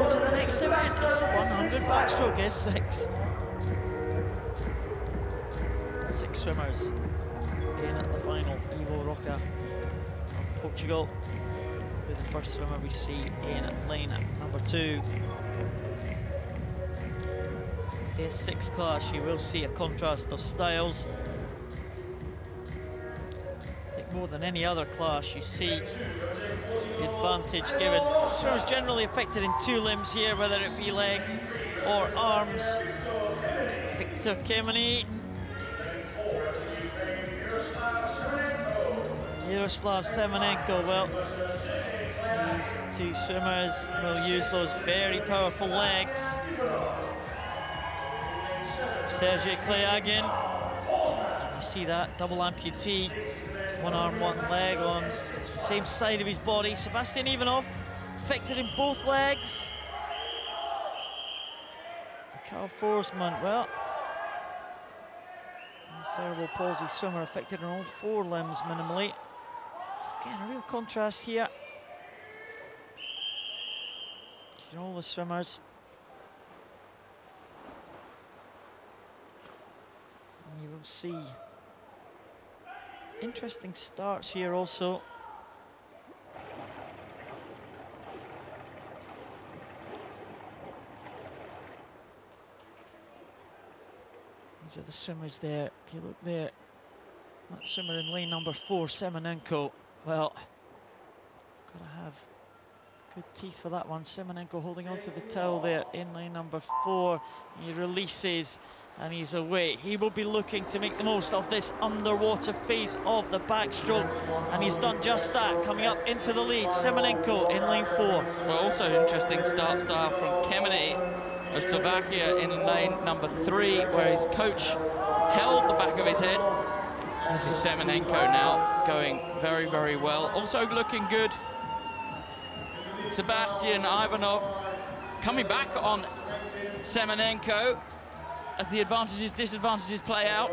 on to the next event. It's the 100 backstroke, is 6. 6 swimmers in at the final. Ivo Roca from Portugal will be the first swimmer we see in lane number 2. This 6 class, you will see a contrast of styles. I think more than any other class, you see the advantage given. Swimmers generally affected in 2 limbs here, whether it be legs or arms. Victor Kemeny, Yaroslav Semenenko. Well, these 2 swimmers will use those very powerful legs. Sergei Klayagin, and you see that double amputee, 1 arm, 1 leg on the same side of his body. Sebastian Ivanov affected in both legs. Carl Forsman, well, cerebral palsy swimmer affected in all 4 limbs minimally. So again, a real contrast here. See all the swimmers. And you will see interesting starts here also. These are the swimmers there. If you look there, that swimmer in lane number 4, Semenenko. Well, got to have good teeth for that one. Semenenko holding on to the towel there in lane number 4. He releases and he's away. He will be looking to make the most of this underwater phase of the backstroke, and he's done just that, coming up into the lead. Semenenko in lane 4. Well, also interesting start style from Kemeny of Slovakia in lane number 3, where his coach held the back of his head. This is Semenenko now going very, very well. Also looking good. Sebastian Ivanov coming back on Semenenko as the advantages, disadvantages play out.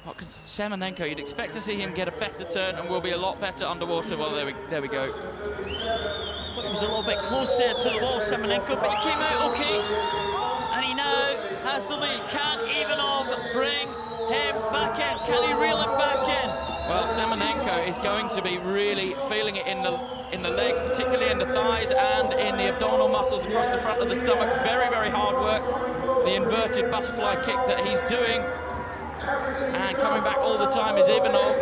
Well, because Semenenko, you'd expect to see him get a better turn and will be a lot better underwater. Well, there we go. Thought he was a little bit close there to the wall, Semenenko, but he came out okay. And he now has the lead. Can Ivanov bring him back in? Can he reel him back in? Well, Semenenko is going to be really feeling it in the legs, particularly in the thighs and in the abdominal muscles across the front of the stomach. Very, very hard work. The inverted butterfly kick that he's doing. And coming back all the time is Ivanov.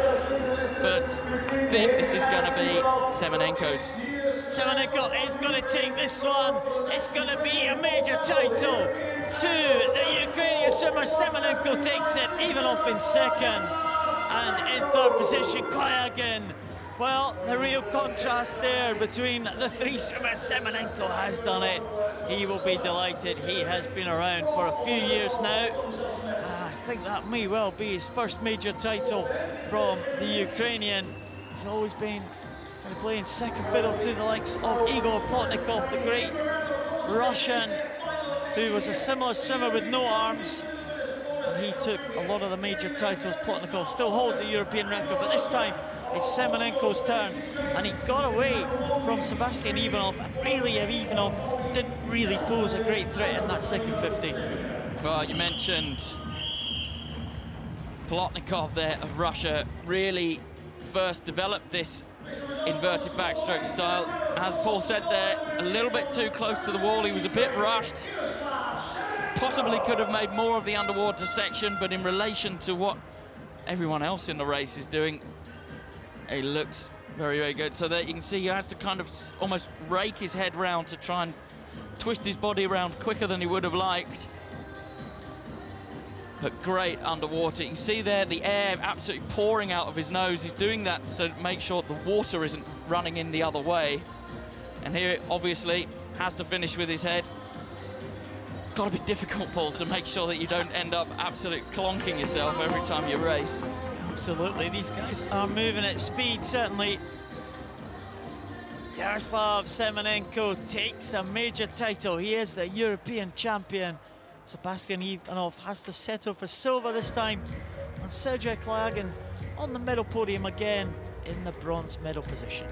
But I think this is going to be Semenenko's. Semenenko is going to take this one. It's going to be a major title to the Ukrainian swimmer. Semenenko takes it, Ivanov in 2nd. And in 3rd position, Klayagin. Well, the real contrast there between the 3 swimmers. Semenenko has done it. He will be delighted. He has been around for a few years now. I think that may well be his first major title from the Ukrainian. He's always been kind of playing second fiddle to the likes of Igor Plotnikov, the great Russian, who was a similar swimmer with no arms. And he took a lot of the major titles. Plotnikov still holds the European record, but this time it's Semenenko's turn. And he got away from Sebastian Ivanov, and really Ivanov didn't really pose a great threat in that second 50. Well, you mentioned Plotnikov there of Russia, really first developed this inverted backstroke style. As Paul said there, a little bit too close to the wall. He was a bit rushed. Possibly could have made more of the underwater section, but in relation to what everyone else in the race is doing, he looks very, very good. So there you can see he has to kind of almost rake his head round to try and twist his body around quicker than he would have liked. But great underwater. You can see there the air absolutely pouring out of his nose. He's doing that to make sure the water isn't running in the other way. And here, obviously, has to finish with his head. Got to be difficult, Paul, to make sure that you don't end up absolutely clonking yourself every time you race. Absolutely, these guys are moving at speed, certainly. Yaroslav Semenenko takes a major title. He is the European champion. Sebastian Ivanov has to settle for silver this time. And Sergei Klayagin on the medal podium again in the bronze medal position.